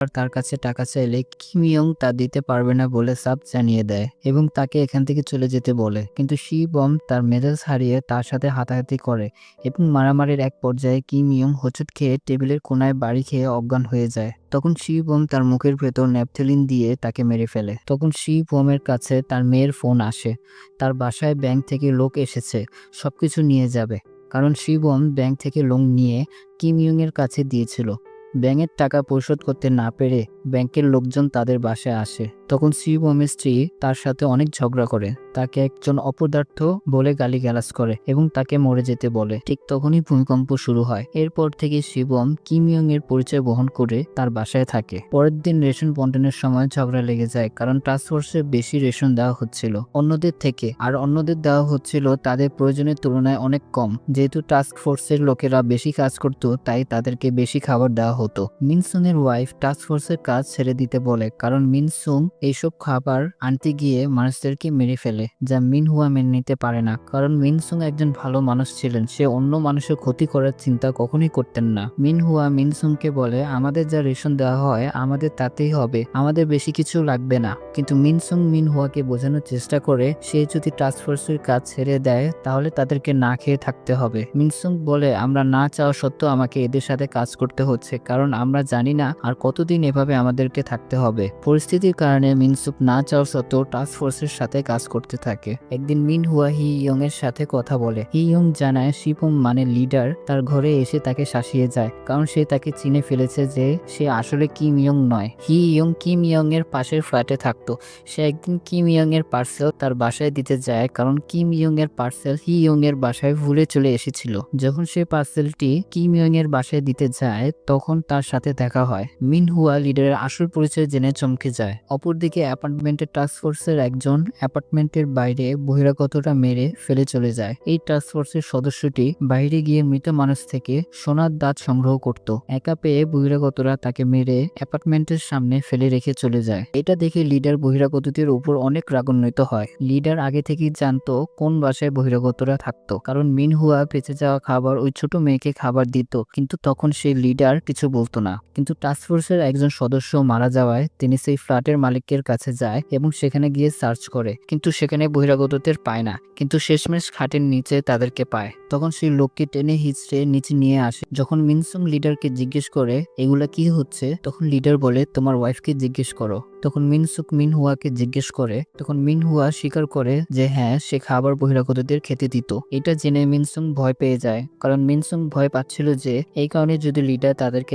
আর তার কাছে টাকা চাইলে কিম ইয়ং তা দিতে পারবে না বলে সাফ জানিয়ে দেয় এবং তাকে এখান থেকে চলে যেতে বলে। কিন্তু শিবম তার মেজাজ হারিয়ে তার সাথে হাতাহাতি করে এবং মারামারির এক পর্যায়ে কিম ইয়ং হোঁচট খেয়ে টেবিলের কোনায় বাড়ি খেয়ে অজ্ঞান হয়ে যায়। তখন শিবম তার মুখের ভেতর ন্যাপথলিন দিয়ে তাকে মেরে ফেলে। তখন শিবমের কাছে তার মেয়ের ফোন আসে। তার বাসায় ব্যাংক থেকে লোক এসেছে, সবকিছু নিয়ে যাবে। কারণ শিবম ব্যাংক থেকে লোন নিয়ে কিম ইয়ং এর কাছে দিয়েছিল। ব্যাংকের টাকা পরিশোধ করতে না পেরে ব্যাংকের লোকজন তাদের বাসায় আসে। তখন শিবমের স্ত্রী তার সাথে অনেক ঝগড়া করে, তাকে একজন অপদার্থ বলে গালিগালাজ করে এবং তাকে মরে যেতে বলে। ঠিক তখনই ভূমিকম্প শুরু হয়। এরপর থেকে শিবম কিম ইয়ং এর পরিচয় বহন করে তার বাসায় থাকে। পরের দিন রেশন বন্টনের সময় ঝগড়া লেগে যায়, কারণ টাস্ক ফোর্সে বেশি রেশন দেওয়া হচ্ছিল অন্যদের থেকে, আর অন্যদের দেওয়া হচ্ছিল তাদের প্রয়োজনের তুলনায় অনেক কম। যেহেতু টাস্ক ফোর্সের লোকেরা বেশি কাজ করত, তাই তাদেরকে বেশি খাবার দেওয়া হতো। মিনসুং এর ওয়াইফ টাস্ক ফোর্সের কাজ ছেড়ে দিতে বলে, কারণ মিনসুং এইসব খাবার আনতে গিয়ে মানুষদেরকে মেরে ফেলে, যা মিনহুয়া মেনে নিতে পারে না। কারণ মিনসুং একজন ভালো মানুষ ছিলেন, সে অন্য মানুষের ক্ষতি করার চিন্তা কখনোই করতেন না। মিনহুয়া মিনসুংকে বলে, আমাদের যা রেশন দেওয়া হয় আমাদের তাতেই হবে, আমাদের বেশি কিছু লাগবে না। কিন্তু মিনসুং মিনহুয়াকে বোঝানোর চেষ্টা করে সে যদি টাস্ক ফোর্সের কাজ ছেড়ে দেয় তাহলে তাদেরকে না খেয়ে থাকতে হবে। মিনসুং বলে, আমরা না চাওয়া সত্ত্বেও আমাকে এদের সাথে কাজ করতে হচ্ছে, কারণ আমরা জানি না আর কতদিন এভাবে আমাদেরকে থাকতে হবে। পরিস্থিতির কারণে মিনসুক না চাওয়া সত্ত্বেও টাস্ক ফোর্সের সাথে কাজ করতে থাকে। একদিন মিনহুয়া হি ইয়ং এর সাথে কথা বলে। হি ইয়ং জানায় শিবম মানে লিডার তার ঘরে এসে তাকে শাসিয়ে যায়, কারণ সে তাকে চিনে ফেলেছে যে সে আসলে কিম ইয়ং নয়। হি ইয়ং কিম ইয়ং এর পাশের ফ্ল্যাটে থাকতো। সে একদিন কিম ইয়ং এর পার্সেল তার বাসায় দিতে যায়, কারণ কিম ইয়ং এর পার্সেল হি ইয়ং এর বাসায় ভুলে চলে এসেছিল। যখন সে পার্সেলটি কিম ইয়ং এর বাসায় দিতে যায় তখন তার সাথে দেখা হয়। মিনহুয়া লিডারের আসল পরিচয় জেনে চমকে যায়। অপরদিকে অ্যাপার্টমেন্টের টাস্ক ফোর্সের একজন অ্যাপার্টমেন্টের বাইরে বহিরাগতরা মেরে ফেলে চলে যায়। এই টাস্ক ফোর্সের সদস্যটি বাইরে গিয়ে মৃত মানুষ থেকে সোনার দাঁত সংগ্রহ করত। একা পেয়ে বহিরাগতরা তাকে মেরে অ্যাপার্টমেন্টের সামনে ফেলে রেখে চলে যায়। এটা দেখে লিডার বহিরাগতদের উপর অনেক রাগান্বিত হয়। লিডার আগে থেকেই জানতো কোন বাসায় বহিরাগতরা থাকতো, কারণ মিনহুয়া বেঁচে যাওয়া খাবার ওই ছোট মেয়েকে খাবার দিত, কিন্তু তখন সেই লিডার কিছু বলতো না। কিন্তু টাস্ক ফোর্সের একজন সদস্য মারা যাওয়ায় তিনি সেই ফ্ল্যাটের মালিকের কাছে যায় এবং সেখানে গিয়ে সার্চ করে, কিন্তু সেখানে বহিরাগতদের পায় না। কিন্তু শেষমেশ খাটের নিচে তাদেরকে পায়। তখন সেই লোককে টেনে হিচড়ে নিচে নিয়ে আসে। যখন মিনসুং লিডারকে জিজ্ঞেস করে এগুলা কি হচ্ছে, তখন লিডার বলে, তোমার ওয়াইফকে জিজ্ঞেস করো। তখন মিনসুক মিনহুয়াকে জিজ্ঞেস করে, তখন মিনহুয়া স্বীকার করে যে হ্যাঁ, সে খাবার বহিরাগতদের খেতে দিত। এটা জেনে মিনসুং ভয় পেয়ে যায়, কারণ মিনসুং ভয় পাচ্ছিল যে এই কারণে যদি লিডার তাদেরকে